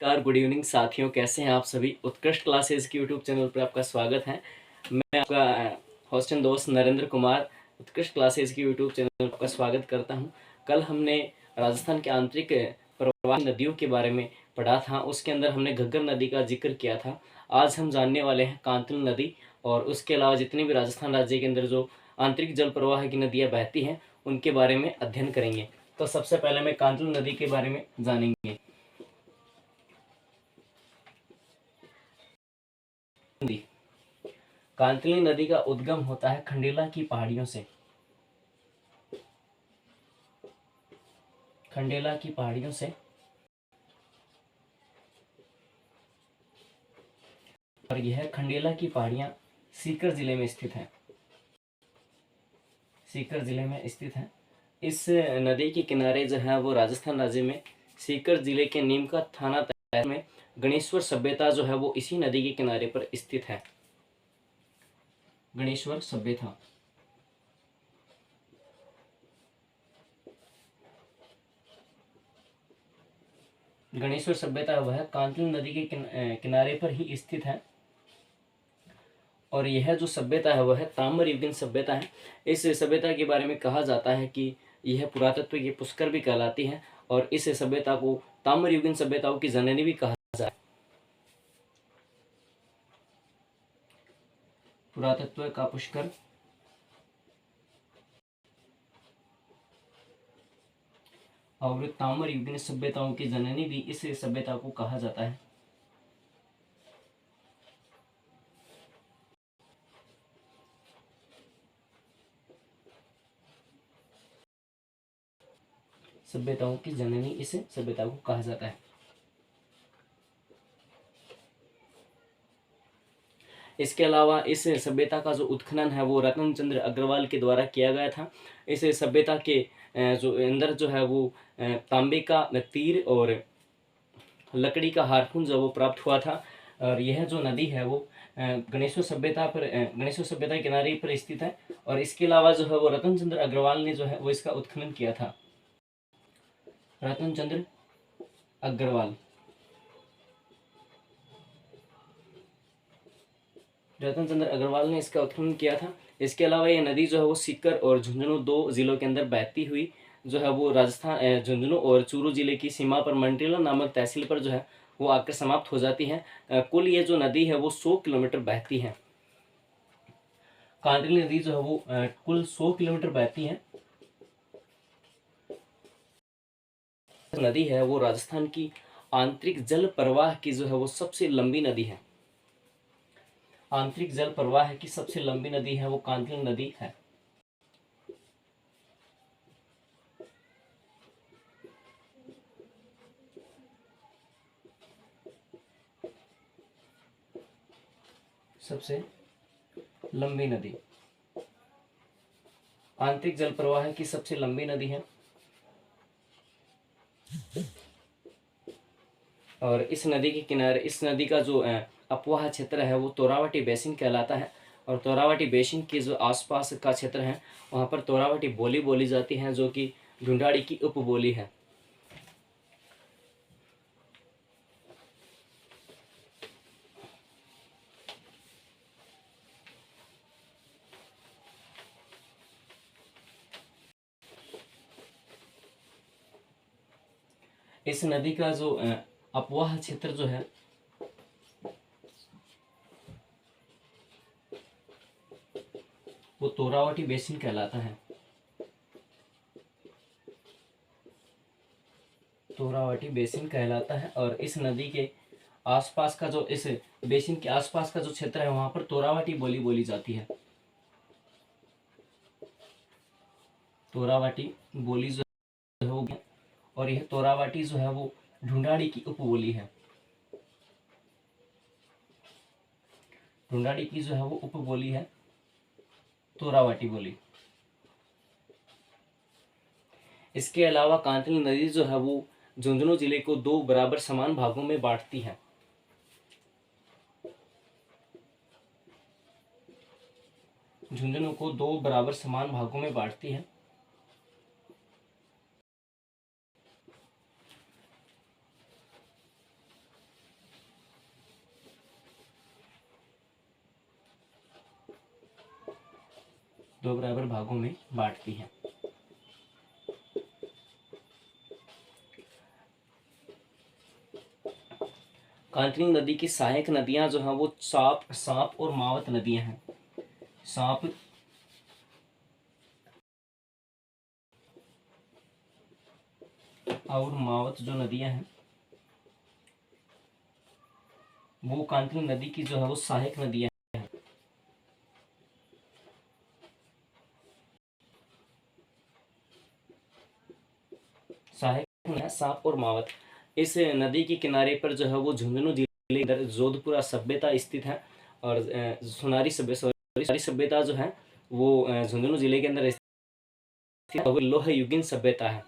नमस्कार, good evening साथियों। कैसे हैं आप सभी। उत्कृष्ट क्लासेस की यूट्यूब चैनल पर आपका स्वागत है। मैं आपका होस्ट एंड दोस्त नरेंद्र कुमार उत्कृष्ट क्लासेस की यूट्यूब चैनल पर स्वागत करता हूं। कल हमने राजस्थान के आंतरिक प्रवाही नदियों के बारे में पढ़ा था। उसके अंदर हमने घग्गर नदी का जिक्र किया था। आज हम जानने वाले हैं कांतल नदी और उसके अलावा जितनी भी राजस्थान राज्य के अंदर जो आंतरिक जल प्रवाह की नदियाँ बहती हैं उनके बारे में अध्ययन करेंगे। तो सबसे पहले मैं कांतल नदी के बारे में जानेंगे। कांतली नदी का उद्गम होता है खंडेला की पहाड़ियों से। खंडेला की पहाड़ियों से और यह खंडेला की पहाड़ियां सीकर जिले में स्थित हैं। सीकर जिले में स्थित है। इस नदी के किनारे जो है वो राजस्थान राज्य में सीकर जिले के नीमका थाना तहसील में गणेश्वर सभ्यता जो है वो इसी नदी के किनारे पर स्थित है। गणेश्वर सभ्यता गणेश्वर सभ्यता वह कांतली नदी के किनारे पर ही स्थित है। और यह जो सभ्यता है वह ताम्र युगीन सभ्यता है। इस सभ्यता के बारे में कहा जाता है कि यह पुरातत्व की पुष्कर भी कहलाती है और इस सभ्यता को ताम्र युगीन सभ्यताओं की जननी भी कहा जाता है। पुरातत्व का पुष्कर और ताम्र युगीन सभ्यताओं की जननी भी इस सभ्यता को कहा जाता है। सभ्यताओं की जननी इस सभ्यता को कहा जाता है। इसके अलावा इस सभ्यता का जो उत्खनन है वो रतन चंद्र अग्रवाल के द्वारा किया गया था। इस सभ्यता के जो अंदर जो है वो तांबे का तीर और लकड़ी का हारपून जो वो प्राप्त हुआ था। और यह जो नदी है वो गणेश्वर सभ्यता के किनारे पर स्थित है। और इसके अलावा जो है वो रतन चंद्र अग्रवाल ने जो है वो इसका उत्खनन किया था। रतन चंद्र अग्रवाल ने इसका उत्खनन किया था। इसके अलावा ये नदी जो है वो सीकर और झुंझुनू दो जिलों के अंदर बहती हुई जो है वो राजस्थान झुंझुनू और चूरू जिले की सीमा पर मंटेला नामक तहसील पर जो है वो आकर समाप्त हो जाती है। कुल ये जो नदी है वो 100 किलोमीटर बहती है। कांतली नदी जो है वो कुल 100 किलोमीटर बहती है। नदी है वो राजस्थान की आंतरिक जल प्रवाह की जो है वो सबसे लंबी नदी है। आंतरिक जल प्रवाह की सबसे लंबी नदी है वो कांतली नदी है। सबसे लंबी नदी आंतरिक जल प्रवाह की सबसे लंबी नदी है। और इस नदी के किनारे इस नदी का जो अपवाह क्षेत्र है वो तोरावटी बेसिन कहलाता है। और तोरावटी बेसिन के जो आसपास का क्षेत्र है वहाँ पर तोरावटी बोली बोली जाती है जो कि ढूंढाड़ी की उपबोली है। इस नदी का जो अपवाह क्षेत्र जो है वो तोरावटी बेसिन कहलाता है। तोरावटी बेसिन कहलाता है। और इस नदी के आसपास का जो इस बेसिन के आसपास का जो क्षेत्र है वहां पर तोरावटी बोली बोली जाती है। तोरावटी बोली जो है और यह तोरावटी जो है वो ढूंढाड़ी की उपबोली है। ढूंढाड़ी की जो है वो उपबोली है तोरावटी बोली। इसके अलावा कांतली नदी जो है वो झुंझुनू जिले को दो बराबर समान भागों में बांटती है। झुंझुनू को दो बराबर समान भागों में बांटती है। 2 बराबर भागों में बांटती है। कांतली नदी की सहायक नदियां जो हैं वो सांप और मावत नदियां हैं। सांप और मावत जो नदियां हैं वो कांतली नदी की जो है वो सहायक नदियां हैं। सहायक सांप और मावत। इस नदी के किनारे पर जो है वो झुंझुनू जिले के अंदर जोधपुरा सभ्यता स्थित है। और सुनारी सभ्यता जो है वो झुंझुनू जिले के अंदर स्थित है। वो लोह युगीन सभ्यता है।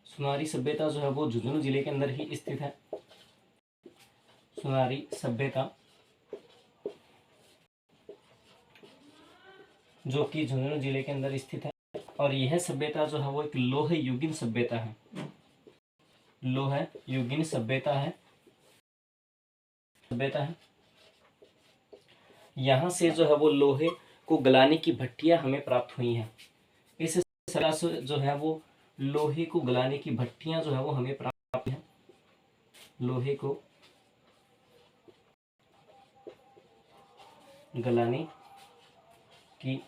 सुनारी सभ्यता जो है वो झुंझुनू जिले के अंदर ही स्थित है। सुनारी सभ्यता जो कि झुंझुनू जिले के अंदर स्थित है। और यह सभ्यता जो है वो एक लोह युगीन सभ्यता है। लोह युगीन सभ्यता है। यहाँ से जो है वो लोहे को गलाने की भट्टियां हमें प्राप्त हुई हैं। इस तरह से जो है वो लोहे को गलाने की भट्टियां जो है वो हमें प्राप्त हैं। लोहे को गलाने की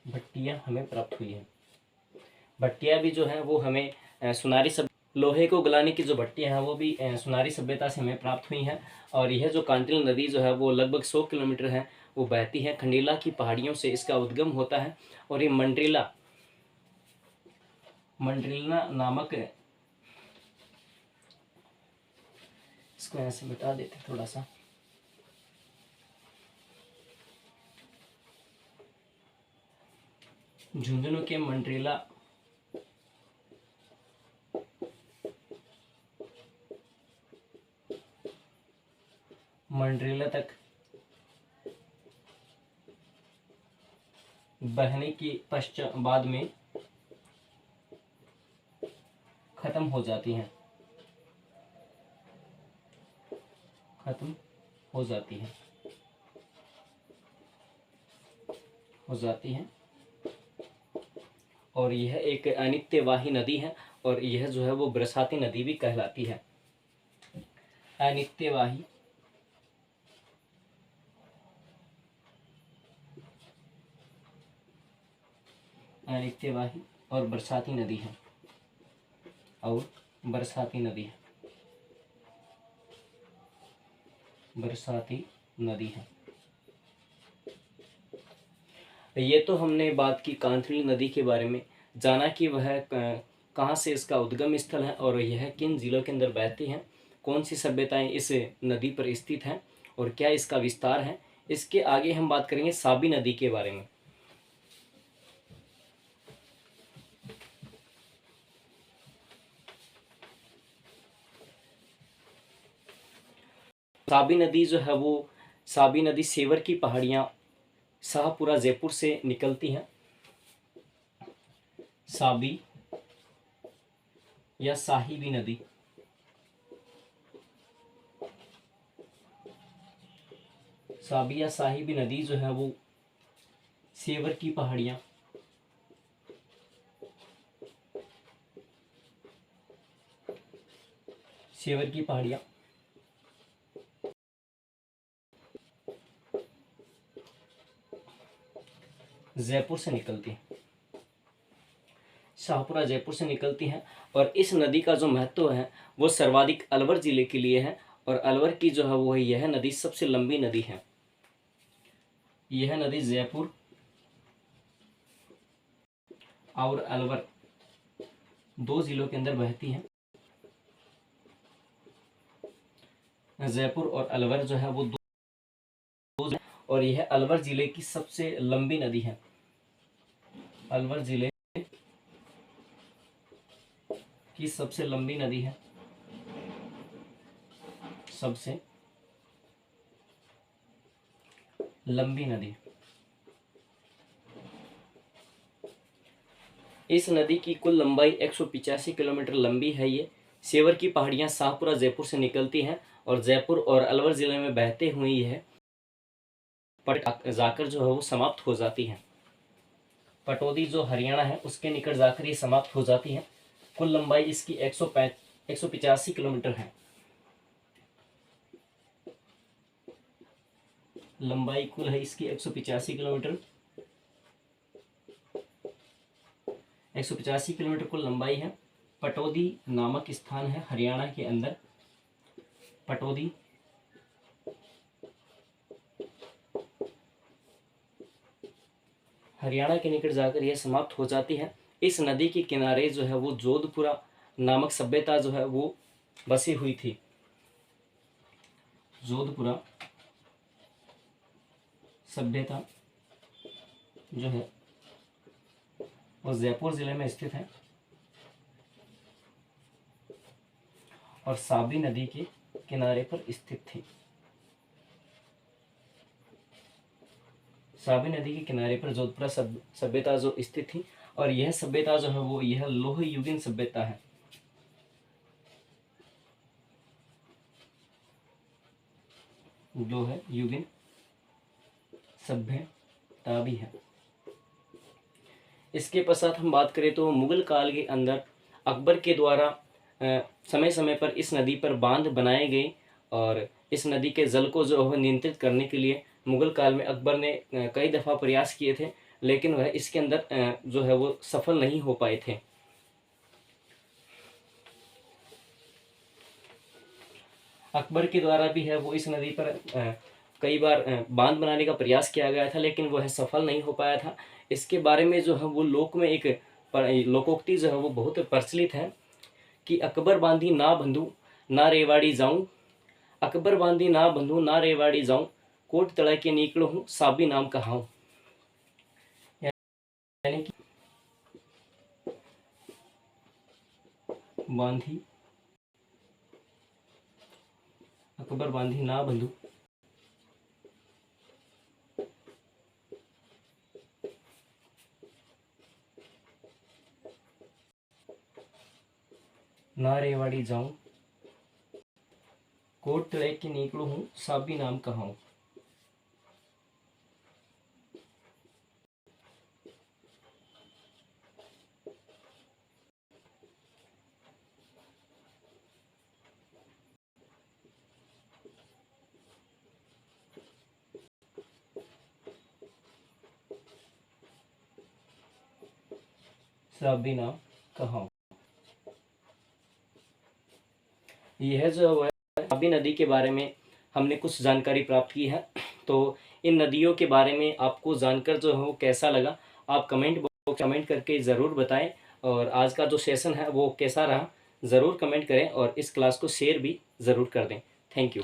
भट्टियां हमें प्राप्त हुई हैं। भट्टियां भी जो है वो हमें लोहे को गलाने की जो भट्टियां हैं वो भी सुनारी सभ्यता से हमें प्राप्त हुई हैं। और यह जो कांतिल नदी जो है वो लगभग 100 किलोमीटर है वो बहती है। खंडेला की पहाड़ियों से इसका उद्गम होता है। और ये मंड्रेला नामक, इसको ऐसे मिटा देते थोड़ा सा। झुंझुनू के मंड्रेला तक बहने के पश्चात बाद में खत्म हो जाती हैं। और यह एक अनित्यवाही नदी है। और यह जो है वो बरसाती नदी भी कहलाती है। अनित्यवाही और बरसाती नदी है। बरसाती नदी है। ये तो हमने बात की कांतली नदी के बारे में, जाना कि वह कहाँ से इसका उद्गम स्थल है और यह किन जिलों के अंदर बहती हैं, कौन सी सभ्यताएं इस नदी पर स्थित हैं और क्या इसका विस्तार है। इसके आगे हम बात करेंगे साबी नदी के बारे में। साबी नदी जो है वो साबी नदी सेवर की पहाड़ियाँ शाहपुरा जयपुर से निकलती हैं। साबी या साहिबी नदी जो है वो सेवर की पहाड़ियाँ जयपुर से निकलती हैं। शाहपुरा जयपुर से निकलती हैं। और इस नदी का जो महत्व है वो सर्वाधिक अलवर जिले के लिए है। और अलवर की जो है वो यह नदी सबसे लंबी नदी है। यह नदी जयपुर और अलवर 2 जिलों के अंदर बहती है। जयपुर और अलवर जो है वो 2 और यह अलवर जिले की सबसे लंबी नदी है। अलवर जिले की सबसे लंबी नदी है। सबसे लंबी नदी। इस नदी की कुल लंबाई 185 किलोमीटर लंबी है। ये सेवर की पहाड़ियाँ शाहपुरा जयपुर से निकलती हैं और जयपुर और अलवर ज़िले में बहते हुए यह पट जाकर जो है वो समाप्त हो जाती है। पटौदी जो हरियाणा है उसके निकट जाकर ये समाप्त हो जाती है। कुल लंबाई इसकी 185 किलोमीटर है। लंबाई कुल है इसकी 185 किलोमीटर। 185 किलोमीटर कुल लंबाई है। पटौदी नामक स्थान है हरियाणा के अंदर। पटौदी हरियाणा के निकट जाकर यह समाप्त हो जाती है। इस नदी के किनारे जो है वो जोधपुरा नामक सभ्यता जो है वो बसी हुई थी। जोधपुरा सभ्यता जो है वो जयपुर जिले में स्थित है और साबी नदी के किनारे पर स्थित थी। साबी नदी के किनारे पर जोधपुरा सभ्यता जो स्थित थी और यह सभ्यता जो है वो यह लोह युगीन सभ्यता है। लोह युगीन सभ्यता भी है। इसके पश्चात हम बात करें तो मुगल काल के अंदर अकबर के द्वारा समय समय पर इस नदी पर बांध बनाए गए और इस नदी के जल को जो है नियंत्रित करने के लिए मुगल काल में अकबर ने कई दफ़ा प्रयास किए थे, लेकिन वह इसके अंदर जो है वो सफल नहीं हो पाए थे। अकबर के द्वारा भी है वो इस नदी पर कई बार बांध बनाने का प्रयास किया गया था, लेकिन वह सफल नहीं हो पाया था। इसके बारे में जो है वो लोक में एक लोकोक्ति जो है वो बहुत प्रचलित है कि अकबर बांधी ना बंधु ना रेवाड़ी जाऊं, अकबर बांधी ना बंधु ना रेवाड़ी जाऊं, कोट तड़ा के निकलो हूँ साबी नाम कहाऊं। यानी कि बांधी अकबर बांधी ना बंधु ना रेवाड़ी जाऊं, कोट तड़े के निकलो हूँ साबी नाम कहाऊं। साबी नाम कहाऊं। यह जो है साबी नदी के बारे में हमने कुछ जानकारी प्राप्त की है। तो इन नदियों के बारे में आपको जानकर जो है वो कैसा लगा, आप कमेंट बॉक्स कमेंट करके ज़रूर बताएं। और आज का जो सेशन है वो कैसा रहा ज़रूर कमेंट करें और इस क्लास को शेयर भी ज़रूर कर दें। Thank you.